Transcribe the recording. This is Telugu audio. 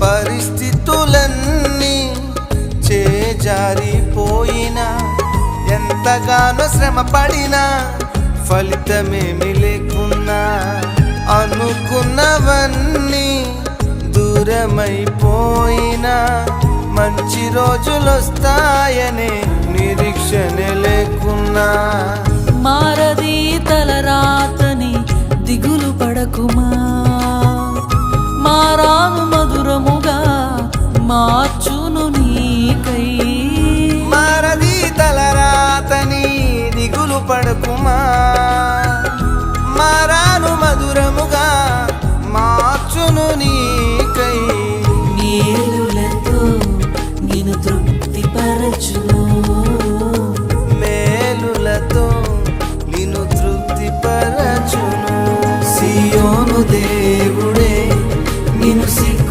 పరిస్థితులన్నీ చేజారిపోయినా ఎంతగానో శ్రమ పడినా ఫలితమేమి లేకున్నా అనుకున్నవన్నీ దూరమైపోయినా మంచి రోజులొస్తాయనే నిరీక్షణ లేకున్నా మారది తలరాతని దిగులు పడకుమా, మారాను మధురముగా మార్చును నీకై. మారది తలరాతని దిగులు పడకుమా, మారాను మధురముగా మార్చును నీ